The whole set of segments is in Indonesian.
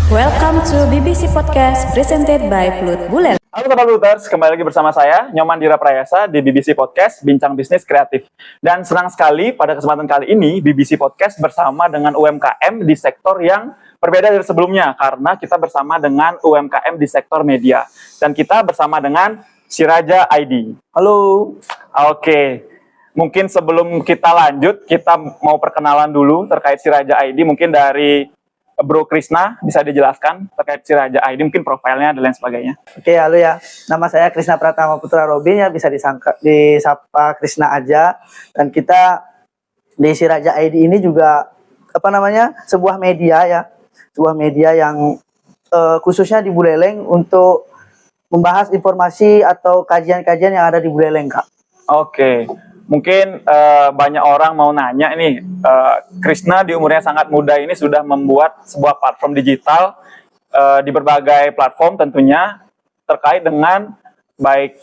Welcome to BBC Podcast presented by Plut Bulel. Halo Sobat Bluters, kembali lagi bersama saya, Nyoman Dira Prayasa di BBC Podcast Bincang Bisnis Kreatif. Dan senang sekali pada kesempatan kali ini BBC Podcast bersama dengan UMKM di sektor yang berbeda dari sebelumnya, karena kita bersama dengan UMKM di sektor media. Dan kita bersama dengan Siraja ID. Halo. Oke, mungkin sebelum kita lanjut, kita mau perkenalan dulu terkait Siraja ID. Mungkin dari Bro Krisna bisa dijelaskan terkait Siraja ID, mungkin profilnya dan lain sebagainya. Oke, halo ya. Nama saya Krisna Pratama Putra Robin, ya bisa disapa Krisna aja. Dan kita di Siraja ID ini juga sebuah media ya, sebuah media yang khususnya di Buleleng untuk membahas informasi atau kajian-kajian yang ada di Buleleng, Kak. Oke. Mungkin banyak orang mau nanya nih, Krisna di umurnya sangat muda ini sudah membuat sebuah platform digital di berbagai platform tentunya terkait dengan baik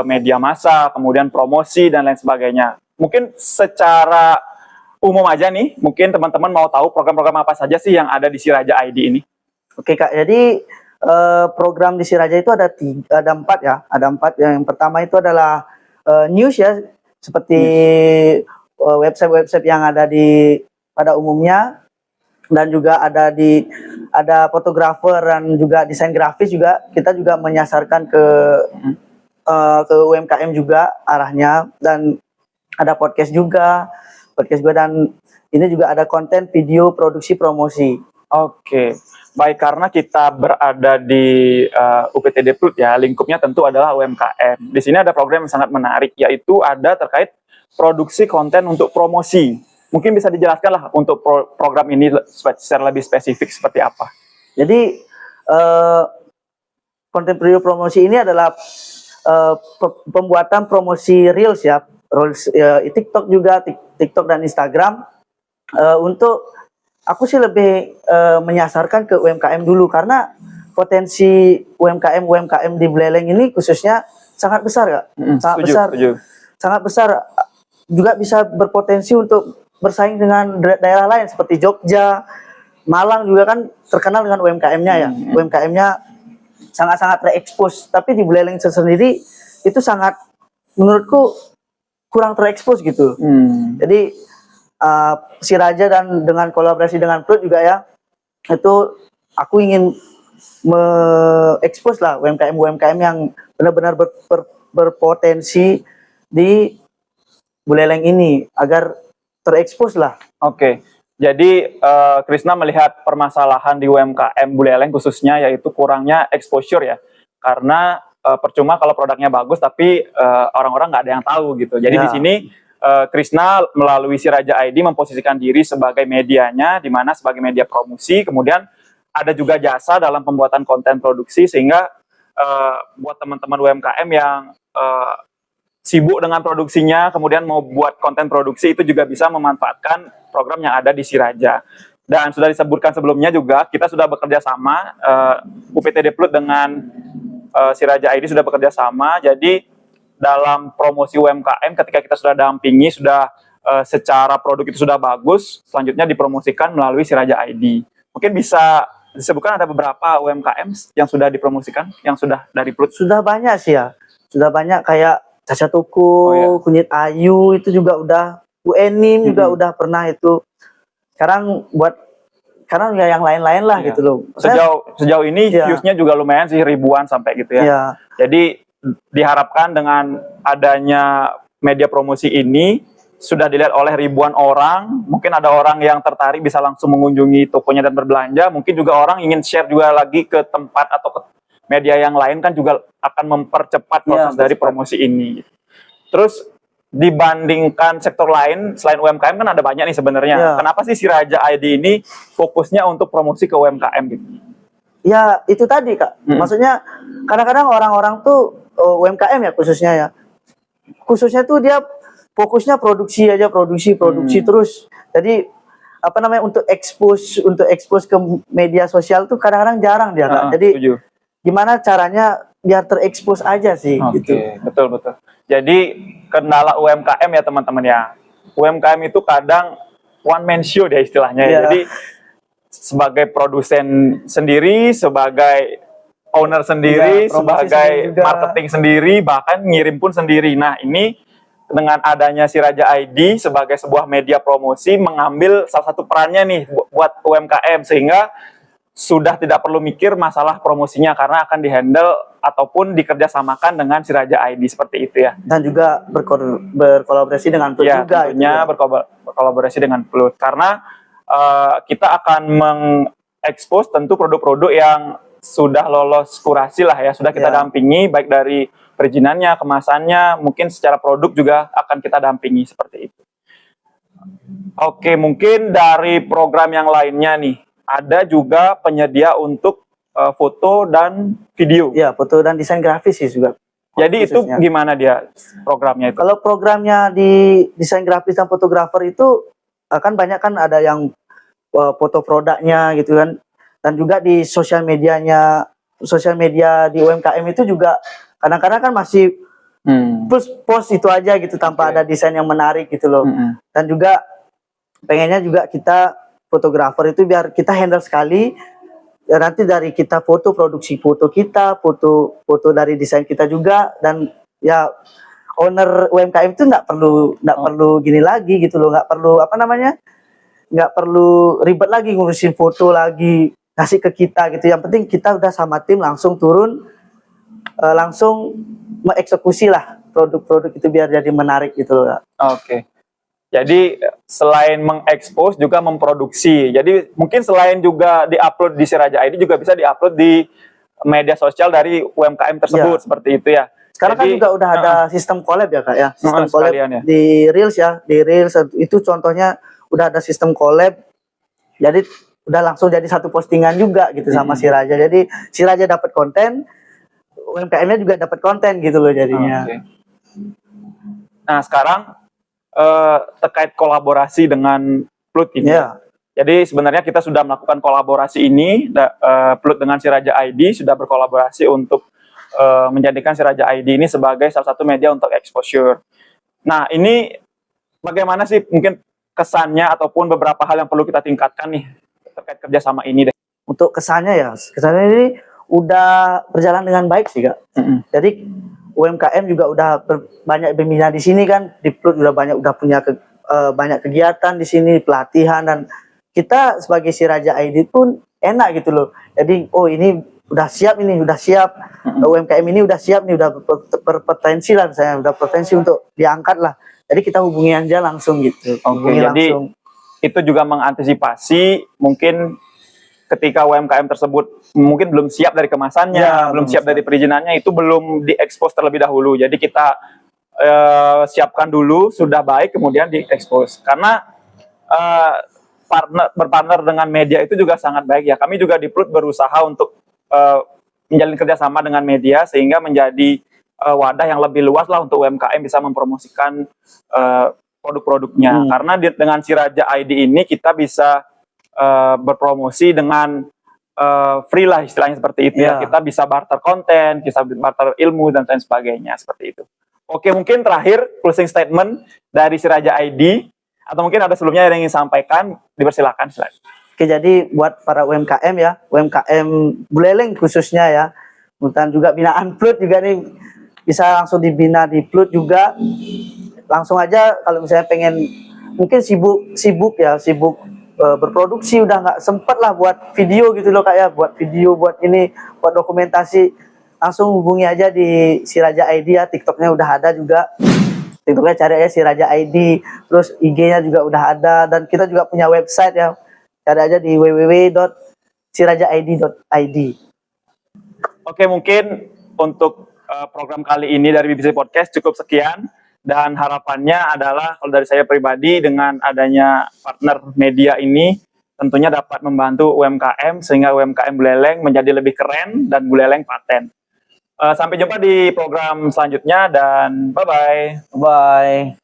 media massa, kemudian promosi dan lain sebagainya. Mungkin secara umum aja nih, mungkin teman-teman mau tahu program-program apa saja sih yang ada di Siraja ID ini? Oke, Kak, jadi program di Siraja itu ada empat ya. Ada empat. Yang pertama itu adalah news ya, seperti website-website yang ada pada umumnya, dan juga ada fotografer dan juga desain grafis juga. Kita juga menyasarkan ke UMKM juga arahnya, dan ada podcast juga dan ini juga ada konten video produksi promosi. Oke. Baik, karena kita berada di UPTD Plut ya, lingkupnya tentu adalah UMKM. Di sini ada program yang sangat menarik, yaitu ada terkait produksi konten untuk promosi. Mungkin bisa dijelaskan lah untuk program ini secara lebih spesifik seperti apa? Jadi konten video promosi ini adalah pembuatan promosi Reels ya, Reels TikTok juga, TikTok dan Instagram. Untuk aku sih lebih menyasarkan ke UMKM dulu, karena potensi UMKM di Buleleng ini khususnya sangat besar, Kak. Sangat besar. Juga bisa berpotensi untuk bersaing dengan daerah lain seperti Jogja, Malang juga kan terkenal dengan UMKM-nya ya. UMKM-nya sangat-sangat terekspos, tapi di Buleleng sendiri itu sangat, menurutku, kurang terekspos gitu. Jadi Siraja dan dengan kolaborasi dengan Plut juga ya, itu aku ingin mengekspos lah UMKM yang benar-benar berpotensi di Buleleng ini agar terekspos lah. Oke, jadi Krisna melihat permasalahan di UMKM Buleleng khususnya yaitu kurangnya exposure ya, karena percuma kalau produknya bagus tapi orang-orang nggak ada yang tahu gitu. Jadi di sini Krisna melalui Siraja ID memposisikan diri sebagai medianya, di mana sebagai media promosi, kemudian ada juga jasa dalam pembuatan konten produksi, sehingga buat teman-teman UMKM yang sibuk dengan produksinya, kemudian mau buat konten produksi, itu juga bisa memanfaatkan program yang ada di Siraja. Dan sudah disebutkan sebelumnya juga, kita sudah bekerja sama, UPTD Plut dengan Siraja ID sudah bekerja sama, jadi dalam promosi UMKM ketika kita sudah dampingi, sudah secara produk itu sudah bagus, selanjutnya dipromosikan melalui Siraja ID. Mungkin bisa disebutkan ada beberapa UMKM yang sudah dipromosikan, yang sudah dari Plut? Sudah banyak sih ya, sudah banyak kayak Caca Tuku, Kunyit Ayu itu juga udah, Bu Enim juga udah pernah itu. Sekarang ya yang lain-lain lah gitu loh. Sejauh ini viewsnya juga lumayan sih, ribuan sampai gitu ya. Jadi diharapkan dengan adanya media promosi ini sudah dilihat oleh ribuan orang, mungkin ada orang yang tertarik bisa langsung mengunjungi tokonya dan berbelanja, mungkin juga orang ingin share juga lagi ke tempat atau ke media yang lain, kan juga akan mempercepat proses dari promosi ini. Terus dibandingkan sektor lain selain UMKM kan ada banyak nih sebenarnya. Kenapa sih Siraja ID ini fokusnya untuk promosi ke UMKM gitu? Ya itu tadi, Kak. Maksudnya kadang-kadang orang-orang tuh UMKM ya khususnya tuh dia fokusnya produksi aja, produksi terus. Jadi untuk expose ke media sosial tuh kadang-kadang jarang dia, Kak. Jadi gimana caranya biar terekspos aja sih gitu. Betul. Jadi kendala UMKM ya teman-teman ya. UMKM itu kadang one man show deh istilahnya. Jadi sebagai produsen sendiri, sebagai owner sendiri, Ya, promosi sebagai sendiri juga. marketing sendiri, bahkan ngirim pun sendiri. Nah, ini dengan adanya si Raja ID sebagai sebuah media promosi mengambil salah satu perannya nih buat UMKM, sehingga sudah tidak perlu mikir masalah promosinya karena akan dihandle ataupun dikerjasamakan dengan si Raja ID seperti itu ya. Dan juga berkolaborasi dengan Plut Ya, juga. tentunya berkolaborasi dengan Plut karena kita akan mengekspos tentu produk-produk yang sudah lolos kurasi lah ya, sudah kita Ya. dampingi baik dari perizinannya, kemasannya, mungkin secara produk juga akan kita dampingi seperti itu. Oke, mungkin dari program yang lainnya nih, ada juga penyedia untuk foto dan video. Ya, foto dan desain grafis sih juga. Jadi itu khususnya. gimana dia programnya itu? Kalau programnya di desain grafis dan fotografer itu akan banyak kan ada yang foto produknya gitu kan, dan juga di sosial media di UMKM itu juga kadang-kadang kan masih post itu aja gitu tanpa Oke. ada desain yang menarik gitu loh. Mm-mm. Dan juga pengennya juga kita fotografer itu biar kita handle sekali ya, nanti dari kita foto, produksi foto kita, foto dari desain kita juga, dan ya owner UMKM itu nggak perlu gini lagi gitu loh, nggak perlu ribet lagi ngurusin foto lagi kasih ke kita gitu. Yang penting kita udah sama tim langsung turun, langsung mengeksekusi lah produk-produk itu biar jadi menarik gitu loh. Oke. Jadi selain mengekspos juga memproduksi. Jadi mungkin selain juga diupload di si Raja ID juga bisa diupload di media sosial dari UMKM tersebut Ya. seperti itu ya. Sekarang Jadi, kan juga udah ada sistem collab ya Kak ya. Sistem collab sekalian ya. di Reels ya. Di Reels itu contohnya udah ada sistem collab. Jadi udah langsung jadi satu postingan juga gitu sama si Raja. Jadi si Raja dapat konten, UMKM-nya juga dapat konten gitu loh jadinya. Oke. Nah, sekarang terkait kolaborasi dengan Plut ini. Ya. Jadi sebenarnya kita sudah melakukan kolaborasi ini, Plut dengan si Raja ID sudah berkolaborasi untuk menjadikan si Raja ID ini sebagai salah satu media untuk exposure. Nah, ini bagaimana sih mungkin kesannya ataupun beberapa hal yang perlu kita tingkatkan nih terkait kerjasama ini deh. Untuk kesannya ini udah berjalan dengan baik sih Kak. Jadi UMKM juga udah banyak berminat di sini kan, di Plut udah punya banyak kegiatan di sini, pelatihan, dan kita sebagai si Raja ID pun enak gitu loh. Jadi ini udah siap, UMKM ini udah siap nih, udah berpotensi lah, saya udah potensi untuk diangkat lah. Jadi kita hubungi aja langsung gitu. Oke, jadi itu juga mengantisipasi mungkin ketika UMKM tersebut mungkin belum siap dari kemasannya, Ya, belum siap dari perizinannya, itu belum diekspos terlebih dahulu. Jadi kita siapkan dulu, sudah baik, kemudian diekspos. Karena berpartner dengan media itu juga sangat baik ya. Kami juga di Plut berusaha untuk menjalin kerjasama dengan media sehingga menjadi wadah yang lebih luas lah untuk UMKM bisa mempromosikan produk-produknya. Karena dengan si Raja ID ini kita bisa berpromosi dengan free lah istilahnya seperti itu ya. Kita bisa barter konten, bisa barter ilmu dan lain sebagainya seperti itu. Oke, mungkin terakhir closing statement dari si Raja ID atau mungkin ada sebelumnya yang ingin sampaikan, dipersilakan silakan. Oke, jadi buat para UMKM ya, UMKM Buleleng khususnya ya, dan juga binaan Plut juga nih bisa langsung dibina di Plut juga. Langsung aja kalau misalnya pengen mungkin sibuk berproduksi, udah nggak sempet lah buat video gitu loh kayak buat video, buat dokumentasi, langsung hubungi aja di si Raja ID ya. TikToknya udah ada juga, TikToknya cari aja si Raja ID, terus IG-nya juga udah ada, dan kita juga punya website ya, cari aja di www.sirajaid.id. Oke, mungkin untuk program kali ini dari BBC Podcast cukup sekian. Dan harapannya adalah kalau dari saya pribadi dengan adanya partner media ini tentunya dapat membantu UMKM sehingga UMKM Buleleng menjadi lebih keren dan Buleleng paten. Sampai jumpa di program selanjutnya dan bye-bye. Bye.